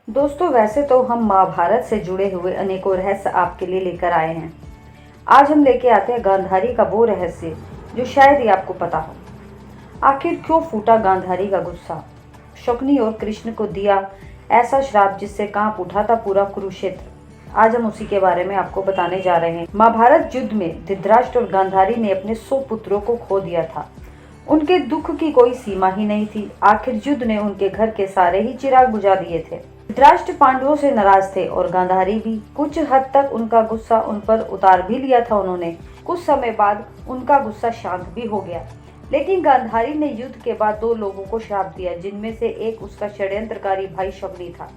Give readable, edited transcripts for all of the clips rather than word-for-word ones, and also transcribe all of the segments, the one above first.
दोस्तों, वैसे तो हम महाभारत से जुड़े हुए अनेकों रहस्य आपके लिए लेकर आए हैं। आज हम लेके आते हैं गांधारी का वो रहस्य जो शायद ही आपको पता हो। आखिर क्यों फूटा गांधारी का गुस्सा? शकुनी और कृष्ण को दिया ऐसा श्राप जिससे कांप उठा था पूरा कुरुक्षेत्र। आज हम उसी के बारे में आपको बताने जा रहे हैं। महाभारत युद्ध में धृतराष्ट्र और गांधारी ने अपने 100 पुत्रों को खो दिया था। उनके दुख की कोई सीमा ही नहीं थी। आखिर युद्ध ने उनके घर के सारे ही चिराग बुझा दिए थे। धृतराष्ट्र पांडवों से नाराज थे और गांधारी भी। कुछ हद तक उनका गुस्सा उन पर उतार भी लिया था उन्होंने। कुछ समय बाद उनका गुस्सा शांत भी हो गया। लेकिन गांधारी ने युद्ध के बाद 2 लोगों को श्राप दिया, जिनमें से एक उसका षड्यंत्रकारी भाई शकुनी था।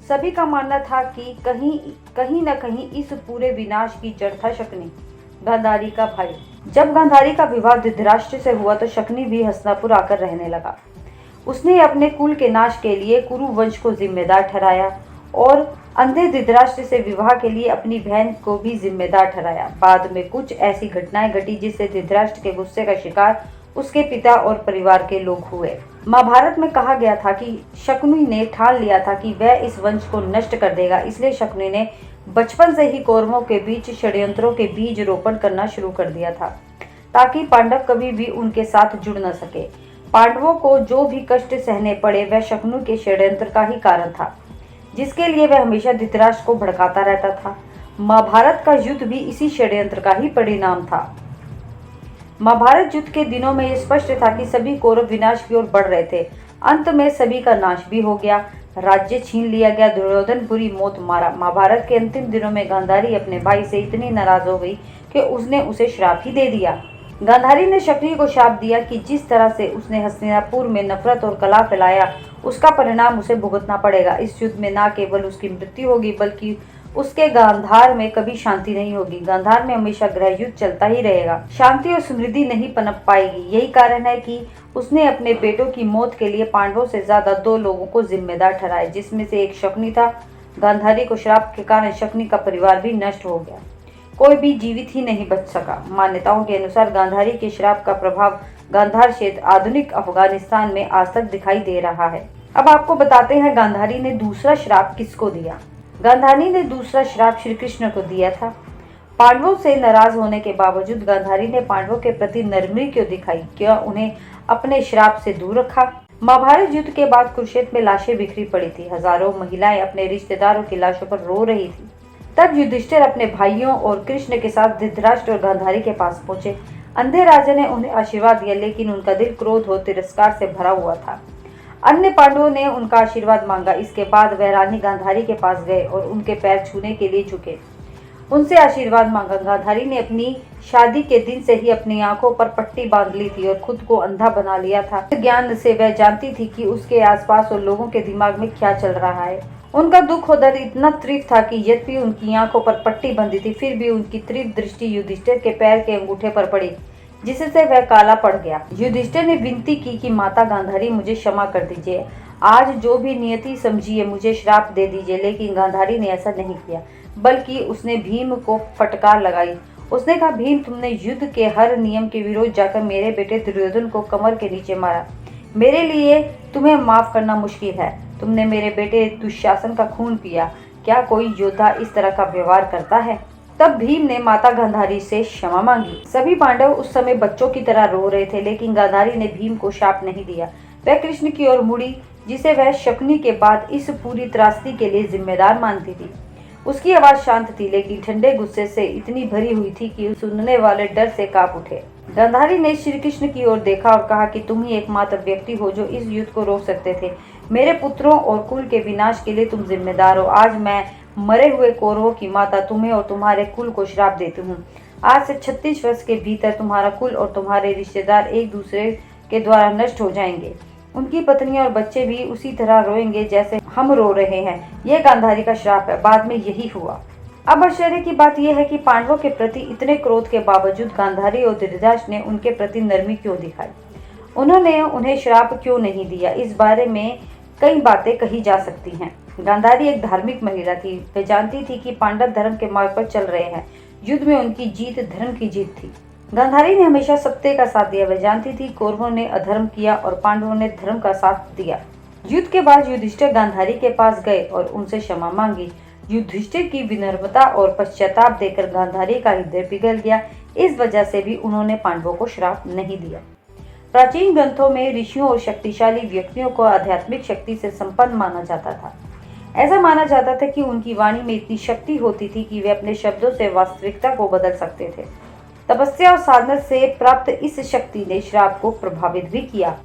सभी का मानना था कि कहीं न कहीं इस पूरे विनाश की जड़ था शकुनी, गांधारी का भाई। जब गांधारी का विवाह धृतराष्ट्र से हुआ तो शकुनी भी हस्तिनापुर आकर रहने लगा। उसने अपने कुल के नाश के लिए कुरु वंश को जिम्मेदार ठहराया और अंधे धृतराष्ट्र से विवाह के लिए अपनी बहन को भी जिम्मेदार ठहराया। बाद में कुछ ऐसी घटनाएं घटी जिससे धृतराष्ट्र के गुस्से का शिकार उसके पिता और परिवार के लोग हुए। महाभारत में कहा गया था कि शकुनी ने ठान लिया था कि वह इस वंश को नष्ट कर देगा। इसलिए शकुनी ने बचपन से ही कौरवों के बीच षड्यंत्रों के बीज रोपण करना शुरू कर दिया था, ताकि पांडव कभी भी उनके साथ जुड़ न सके। पांडवों को जो भी कष्ट सहने पड़े वह शकुनी के षड्यंत्र का ही कारण था, जिसके लिए वह हमेशा धृतराष्ट्र को भड़काता रहता था। महाभारत का युद्ध भी इसी षड्यंत्र का ही परिणाम था। महाभारत युद्ध के दिनों में यह स्पष्ट था कि सभी कौरव विनाश की ओर बढ़ रहे थे। अंत में सभी का नाश भी हो गया, राज्य छीन लिया गया, दुर्योधन बुरी मौत मारा। महाभारत के अंतिम दिनों में गांधारी अपने भाई से इतनी नाराज हो गई कि उसने उसे श्राप ही दे दिया। गांधारी ने शकुनी को शाप दिया कि जिस तरह से उसने हस्तिनापुर में नफरत और कलह फैलाया, उसका परिणाम उसे भुगतना पड़ेगा। इस युद्ध में न केवल उसकी मृत्यु होगी, बल्कि उसके गांधार में कभी शांति नहीं होगी। गांधार में हमेशा गृह युद्ध चलता ही रहेगा। शांति और समृद्धि नहीं पनप पाएगी। यही कारण है कि उसने अपने बेटों की मौत के लिए पांडवों से ज्यादा 2 लोगों को जिम्मेदार ठहराया, जिसमें से एक शकुनी था। गांधारी को श्राप के कारण शकुनी का परिवार भी नष्ट हो गया। कोई भी जीवित ही नहीं बच सका। मान्यताओं के अनुसार गांधारी के श्राप का प्रभाव गांधार क्षेत्र आधुनिक अफगानिस्तान में आज तक दिखाई दे रहा है। अब आपको बताते हैं गांधारी ने दूसरा श्राप किसको दिया। गांधारी ने दूसरा श्राप श्री कृष्ण को दिया था। पांडवों से नाराज होने के बावजूद गांधारी ने पांडवों के प्रति नरमी क्यों दिखाई? क्या उन्हें अपने श्राप से दूर रखा? महाभारत युद्ध के बाद कुरुक्षेत्र में लाशें बिखरी पड़ी थी। हजारों महिलाएं अपने रिश्तेदारों की लाशों पर रो रही थी। तब युधिष्ठिर अपने भाइयों और कृष्ण के साथ धृतराष्ट्र और गांधारी के पास पहुंचे। अंधे राजा ने उन्हें आशीर्वाद दिया, लेकिन उनका दिल क्रोध और तिरस्कार से भरा हुआ था। अन्य पांडवों ने उनका आशीर्वाद मांगा। इसके बाद वह रानी गांधारी के पास गए और उनके पैर छूने के लिए झुके, उनसे आशीर्वाद मांगा। गांधारी ने अपनी शादी के दिन से ही अपनी आंखों पर पट्टी बांध ली थी और खुद को अंधा बना लिया था। ज्ञान से वह जानती थी कि उसके आसपास और लोगों के दिमाग में क्या चल रहा है। उनका दुख और दर्द इतना तीव्र था कि यद्यपि उनकी आंखों पर पट्टी बंधी थी, फिर भी उनकी तीव्र दृष्टि युधिष्ठिर के पैर के अंगूठे पर पड़ी, जिससे वह काला पड़ गया। युधिष्ठिर ने विनती की कि माता गांधारी, मुझे क्षमा कर दीजिए। आज जो भी नियति समझिए, मुझे श्राप दे दीजिए। लेकिन गांधारी ने ऐसा नहीं किया, बल्कि उसने भीम को फटकार लगाई। उसने कहा, भीम, तुमने युद्ध के हर नियम के विरोध जाकर मेरे बेटे दुर्योधन को कमर के नीचे मारा। मेरे लिए तुम्हें माफ करना मुश्किल है। तुमने मेरे बेटे दुशासन का खून पिया। क्या कोई योद्धा इस तरह का व्यवहार करता है? तब भीम ने माता गांधारी से क्षमा मांगी। सभी पांडव उस समय बच्चों की तरह रो रहे थे, लेकिन गांधारी ने भीम को शाप नहीं दिया। वह कृष्ण की ओर मुड़ी, जिसे वह शकुनी के बाद इस पूरी त्रासदी के लिए जिम्मेदार मानती थी। उसकी आवाज शांत थी, लेकिन ठंडे गुस्से से इतनी भरी हुई थी कि सुनने वाले डर से कांप उठे। गांधारी ने श्री कृष्ण की ओर देखा और कहा कि तुम ही एकमात्र व्यक्ति हो जो इस युद्ध को रोक सकते थे। मेरे पुत्रों और कुल के विनाश के लिए तुम जिम्मेदार हो। आज मैं मरे हुए कौरवों की माता तुम्हें और तुम्हारे कुल को श्राप देती हूँ। आज से 36 वर्ष के भीतर तुम्हारा कुल और तुम्हारे रिश्तेदार एक दूसरे के द्वारा नष्ट हो जाएंगे। उनकी पत्नियां और बच्चे भी उसी तरह रोएंगे जैसे हम रो रहे हैं। यह गांधारी का श्राप है। बाद में यही हुआ। अब आश्चर्य की बात यह है कि पांडवों के प्रति इतने क्रोध के बावजूद गांधारी और धृतराष्ट्र ने उनके प्रति नरमी क्यों दिखाई? उन्होंने उन्हें श्राप क्यों नहीं दिया? इस बारे में कई बातें कही जा सकती हैं। गांधारी एक धार्मिक महिला थी। वह जानती थी कि पांडव धर्म के मार्ग पर चल रहे हैं। युद्ध में उनकी जीत धर्म की जीत थी। गांधारी ने हमेशा सत्य का साथ दिया। वह जानती थी कौरवों ने अधर्म किया और पांडवों ने धर्म का साथ दिया। युद्ध के बाद युधिष्ठिर गांधारी के पास गए और उनसे क्षमा मांगी। युधिष्ठिर की विनम्रता और पश्चाताप देखकर गांधारी का हृदय पिघल गया। इस वजह से भी उन्होंने पांडवों को श्राप नहीं दिया। प्राचीन ग्रंथों में ऋषियों और शक्तिशाली व्यक्तियों को आध्यात्मिक शक्ति से संपन्न माना जाता था। ऐसा माना जाता था कि उनकी वाणी में इतनी शक्ति होती थी कि वे अपने शब्दों से वास्तविकता को बदल सकते थे। तपस्या और साधना से प्राप्त इस शक्ति ने श्राप को प्रभावित भी किया।